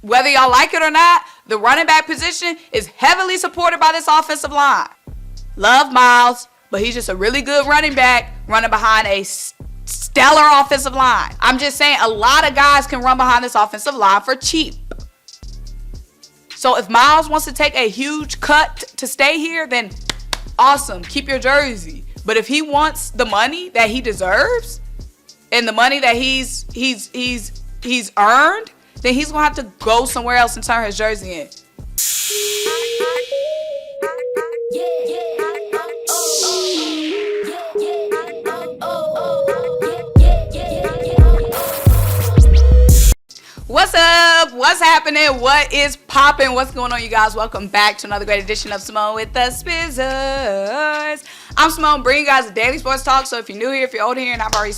Whether y'all like it or not, the running back position is heavily supported by this offensive line. Love Miles, but he's just a really good running back running behind a stellar offensive line. I'm just saying a lot of guys can run behind this offensive line for cheap. So if Miles wants to take a huge cut to stay here, then awesome, keep your jersey. But if he wants the money that he deserves and the money that he's earned, then he's gonna have to go somewhere else and turn his jersey in. What's up? What's happening? What is popping? What's going on, you guys? Welcome back to another great edition of Symone with the Sports. I'm Symone, bringing you guys a daily sports talk. So if you're new here, if you're old here, and I've already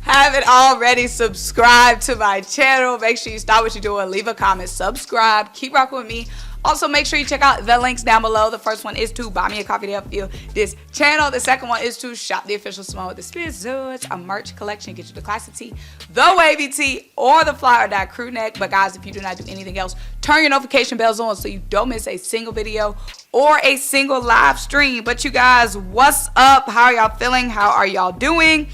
haven't already subscribed to my channel, make sure you stop what you're doing, leave a comment, subscribe, keep rocking with me. Also, make sure you check out the links down below. The first one is to buy me a coffee to help you this channel. The second one is to shop the official Symone with the Sports, a merch collection. Get you the classic tee, the wavy tee, or the fly or die crew neck. But guys, if you do not do anything else, turn your notification bells on so you don't miss a single video or a single live stream. But you guys, what's up? How are y'all feeling? How are y'all doing?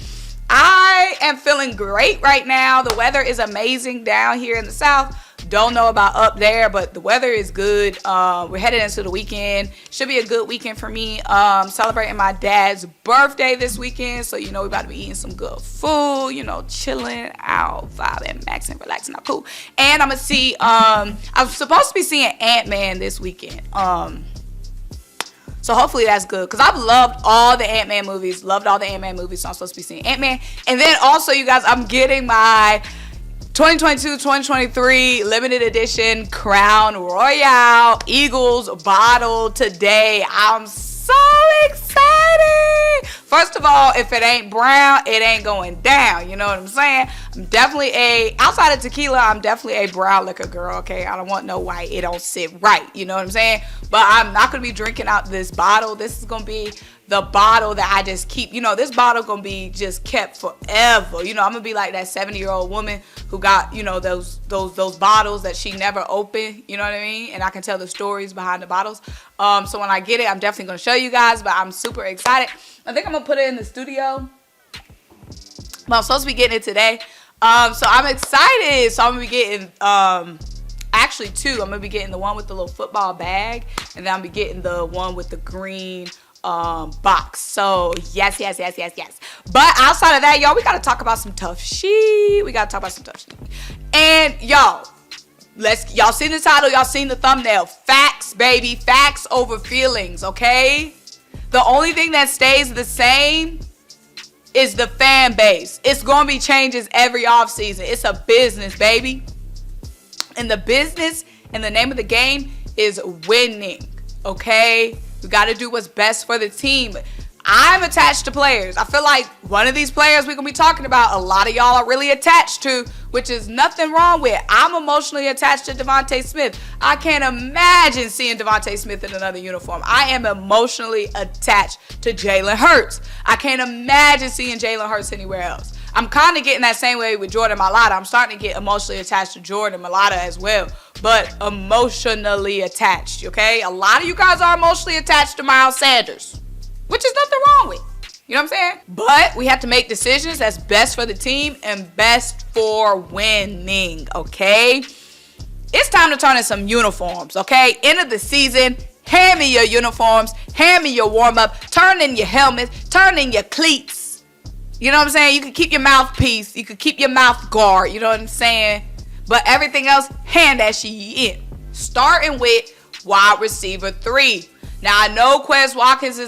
I am feeling great right now. The weather is amazing down here in the South. Don't know about up there, but the weather is good. We're headed into the weekend. Should be a good weekend for me. Celebrating my dad's birthday this weekend. So, you know, we're about to be eating some good food, you know, chilling out, vibing, maxing, relaxing, out cool. And I'm going to see, I'm supposed to be seeing Ant-Man this weekend. So hopefully that's good, because I've loved all the Ant-Man movies. Loved all the Ant-Man movies, so I'm supposed to be seeing Ant-Man. And then also, you guys, I'm getting my 2022-2023 limited edition Crown Royale Eagles bottle today. I'm so excited. First of all, if it ain't brown, it ain't going down. You know what I'm saying? I'm definitely outside of tequila, I'm definitely a brown liquor girl, okay? I don't want no white. It don't sit right. You know what I'm saying? But I'm not going to be drinking out this bottle. This is going to be the bottle that I just keep. You know, this bottle going to be just kept forever. You know, I'm going to be like that 70-year-old woman who got, you know, those bottles that she never opened. You know what I mean? And I can tell the stories behind the bottles. So when I get it, I'm definitely going to show you guys. But I'm super excited. I think I'm going to put it in the studio. But I'm supposed to be getting it today. So I'm excited. So I'm going to be getting, actually two. I'm going to be getting the one with the little football bag. And then I'm going to be getting the one with the green box. So yes. But outside of that, y'all, we got to talk about some tough shit. And y'all seen the title. Y'all seen the thumbnail. Facts, baby. Facts over feelings, okay? The only thing that stays the same is the fan base. It's going to be changes every offseason. It's a business, baby. And the business and the name of the game is winning, okay? We got to do what's best for the team. I'm attached to players. I feel like one of these players we're going to be talking about, a lot of y'all are really attached to, which is nothing wrong with. I'm emotionally attached to Devontae Smith. I can't imagine seeing Devontae Smith in another uniform. I am emotionally attached to Jalen Hurts. I can't imagine seeing Jalen Hurts anywhere else. I'm kind of getting that same way with Jordan Mailata. I'm starting to get emotionally attached to Jordan Mailata as well, but emotionally attached, okay? A lot of you guys are emotionally attached to Miles Sanders, which is nothing wrong with. You know what I'm saying? But we have to make decisions that's best for the team and best for winning, okay? It's time to turn in some uniforms, okay? End of the season. Hand me your uniforms. Hand me your warm-up. Turn in your helmets. Turn in your cleats. You know what I'm saying? You can keep your mouthpiece. You can keep your mouth guard. You know what I'm saying? But everything else, hand that shit in. Starting with wide receiver 3. Now, I know Quez Watkins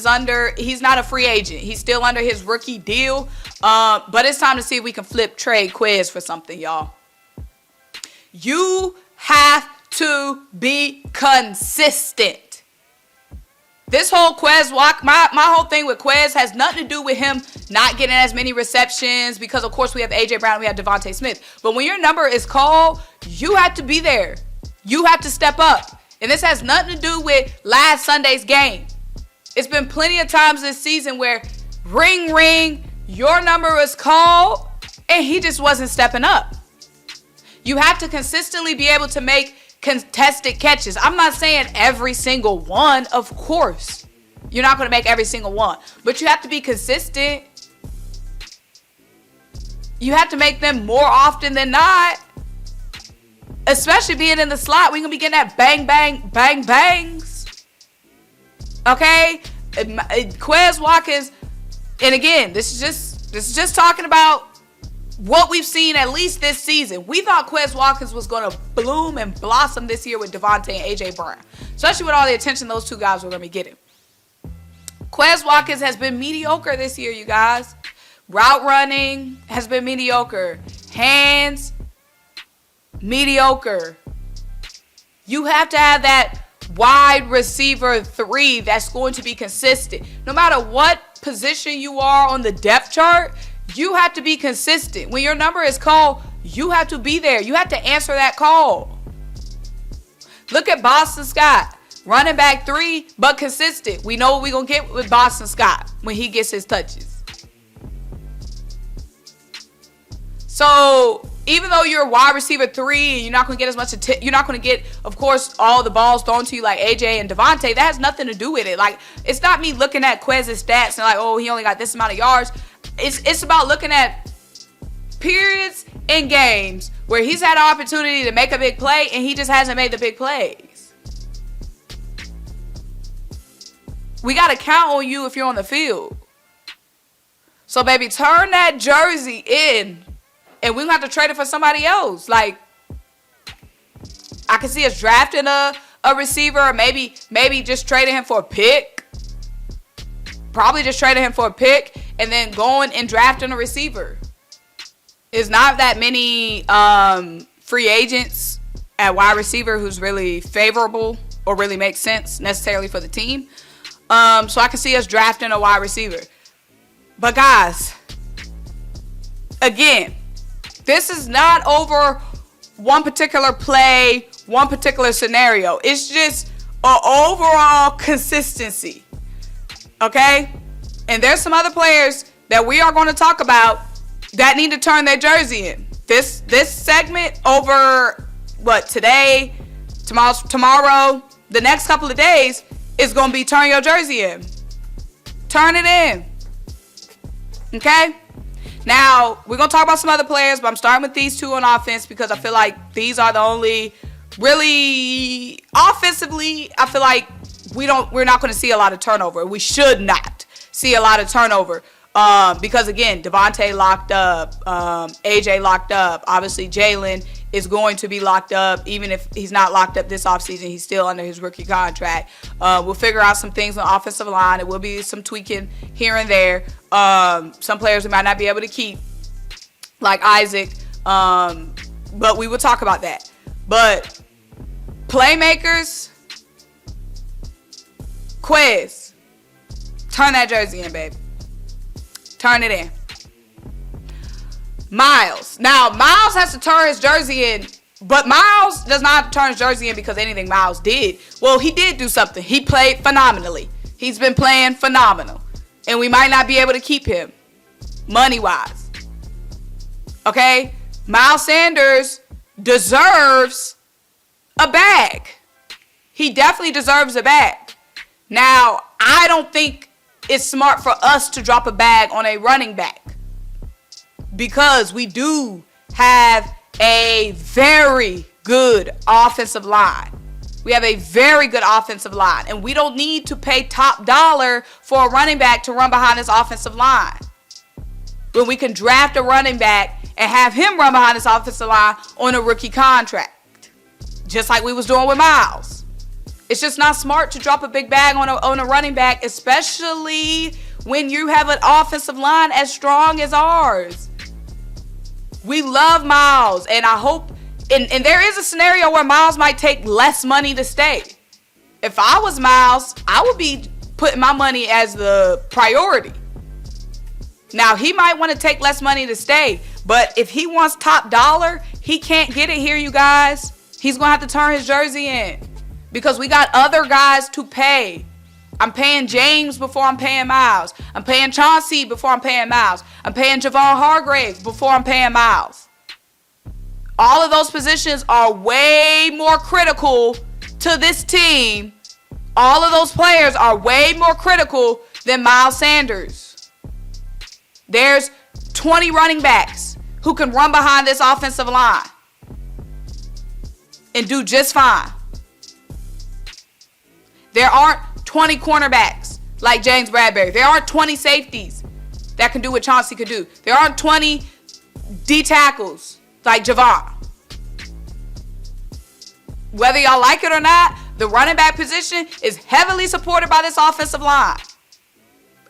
he's not a free agent. He's still under his rookie deal. But it's time to see if we can trade Quez for something, y'all. You have to be consistent. This whole Quez my whole thing with Quez has nothing to do with him not getting as many receptions, because of course we have AJ Brown, we have Devontae Smith. But when your number is called, you have to be there. You have to step up. And this has nothing to do with last Sunday's game. It's been plenty of times this season where ring, ring, your number was called, and he just wasn't stepping up. You have to consistently be able to make contested catches. I'm not saying every single one, of course. You're not going to make every single one. But you have to be consistent. You have to make them more often than not. Especially being in the slot. We're going to be getting that bang, bang, bang, bangs. Okay? Quez Watkins. And again, this is just talking about what we've seen at least this season. We thought Quez Watkins was going to bloom and blossom this year with Devontae and A.J. Brown. Especially with all the attention those two guys were going to be getting. Quez Watkins has been mediocre this year, you guys. Route running has been mediocre. Hands, mediocre. You have to have that wide receiver 3 that's going to be consistent. No matter what position you are on the depth chart, you have to be consistent. When your number is called, you have to be there. You have to answer that call. Look at Boston Scott. Running back 3, but consistent. We know what we're going to get with Boston Scott when he gets his touches. So, even though you're a wide receiver 3 and you're not going to get as much you're not going to get, of course, all the balls thrown to you like AJ and Devontae, that has nothing to do with it. Like, it's not me looking at Quez's stats and like, oh, he only got this amount of yards. It's about looking at periods in games where he's had an opportunity to make a big play and he just hasn't made the big plays. We got to count on you if you're on the field. So, baby, turn that jersey in. And we're going to have to trade it for somebody else. Like, I can see us drafting a receiver. Or maybe just trading him for a pick. Probably just trading him for a pick. And then going and drafting a receiver. There's not that many free agents at wide receiver who's really favorable or really makes sense necessarily for the team. So I can see us drafting a wide receiver. But guys, again, this is not over one particular play, one particular scenario. It's just an overall consistency. Okay? And there's some other players that we are going to talk about that need to turn their jersey in. This segment over, today, tomorrow, the next couple of days is going to be turn your jersey in. Turn it in. Okay? Now, we're going to talk about some other players, but I'm starting with these two on offense because I feel like these are the only really offensively, I feel like we're not going to see a lot of turnover. We should not see a lot of turnover. Because again, Devontae locked up, AJ locked up. Obviously, Jalen is going to be locked up. Even if he's not locked up this offseason, he's still under his rookie contract. We'll figure out some things on the offensive line. It will be some tweaking here and there. Some players we might not be able to keep, like Isaac. But we will talk about that. But playmakers, Quez, turn that jersey in, baby. Turn it in. Miles. Now, Miles has to turn his jersey in, but Miles does not have to turn his jersey in because anything Miles did. Well, he did do something. He played phenomenally. He's been playing phenomenal. And we might not be able to keep him money-wise. Okay? Miles Sanders deserves a bag. He definitely deserves a bag. Now, I don't think it's smart for us to drop a bag on a running back because we do have a very good offensive line. We have a very good offensive line, and we don't need to pay top dollar for a running back to run behind this offensive line. When we can draft a running back and have him run behind this offensive line on a rookie contract, just like we was doing with Miles. It's just not smart to drop a big bag on a running back, especially when you have an offensive line as strong as ours. We love Miles, and I hope, and there is a scenario where Miles might take less money to stay. If I was Miles, I would be putting my money as the priority. Now, he might want to take less money to stay, but if he wants top dollar, he can't get it here, you guys. He's going to have to turn his jersey in. Because we got other guys to pay. I'm paying James before I'm paying Miles. I'm paying Chauncey before I'm paying Miles. I'm paying Javon Hargrave before I'm paying Miles. All of those positions are way more critical to this team. All of those players are way more critical than Miles Sanders. There's 20 running backs who can run behind this offensive line and do just fine. There aren't 20 cornerbacks like James Bradbury. There aren't 20 safeties that can do what Chauncey could do. There aren't 20 D tackles like Javon. Whether y'all like it or not, the running back position is heavily supported by this offensive line.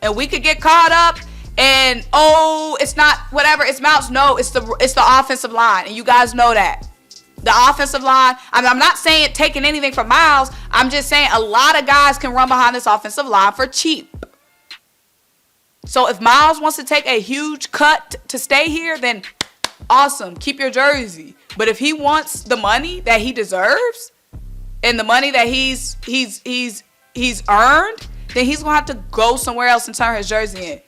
And we could get caught up and, oh, it's not whatever, it's Mounts. No, it's the offensive line. And you guys know that. The offensive line, I'm not saying taking anything from Miles. I'm just saying a lot of guys can run behind this offensive line for cheap. So if Miles wants to take a huge cut to stay here, then awesome, keep your jersey. But if he wants the money that he deserves and the money that he's earned, then he's gonna have to go somewhere else and turn his jersey in.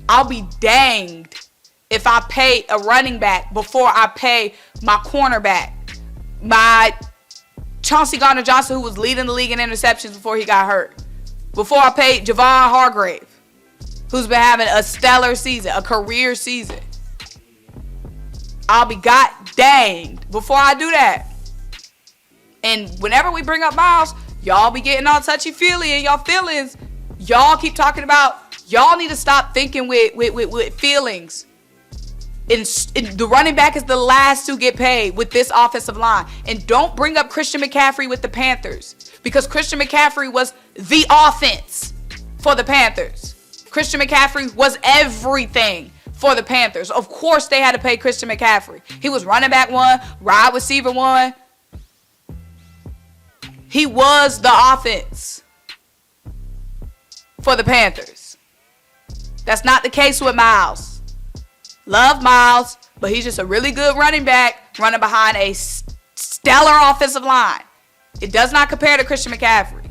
I'll be danged if I pay a running back before I pay my cornerback, my Chauncey Gardner-Johnson, who was leading the league in interceptions before he got hurt, before I paid Javon Hargrave, who's been having a stellar season, a career season. I'll be god danged before I do that. And whenever we bring up Miles, y'all be getting all touchy-feely in y'all feelings. Y'all keep talking about, y'all need to stop thinking with feelings. The running back is the last to get paid with this offensive line. And don't bring up Christian McCaffrey with the Panthers, because Christian McCaffrey was the offense for the Panthers. Christian McCaffrey was everything for the Panthers. Of course they had to pay Christian McCaffrey. He was running back one, wide receiver one. He was the offense for the Panthers. That's not the case with Miles. Love Miles, but he's just a really good running back running behind a stellar offensive line. It does not compare to Christian McCaffrey.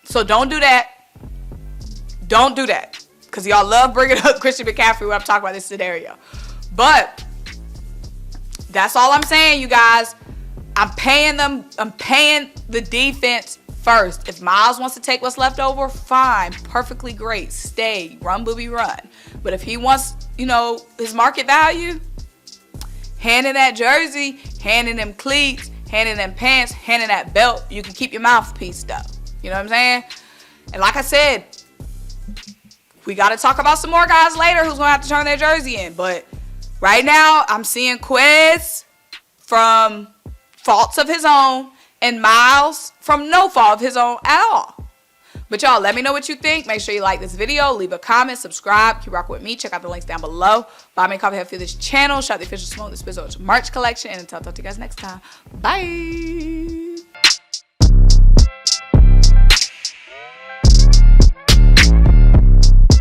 So don't do that. Don't do that. Because y'all love bringing up Christian McCaffrey when I'm talking about this scenario. But that's all I'm saying, you guys. I'm paying them. I'm paying the defense first. If Miles wants to take what's left over, fine. Perfectly great. Stay. Run, booby, run. But if he wants, his market value, handing that jersey, handing them cleats, handing them pants, handing that belt, you can keep your mouthpiece though. You know what I'm saying? And like I said, we got to talk about some more guys later who's going to have to turn their jersey in. But right now, I'm seeing Quez from faults of his own and Miles from no fault of his own at all. But y'all, let me know what you think. Make sure you like this video, leave a comment, subscribe, keep rocking with me. Check out the links down below. Buy me a coffee, help fuel this channel. Shop the official Symone With The Sports merch collection. And until I talk to you guys next time. Bye.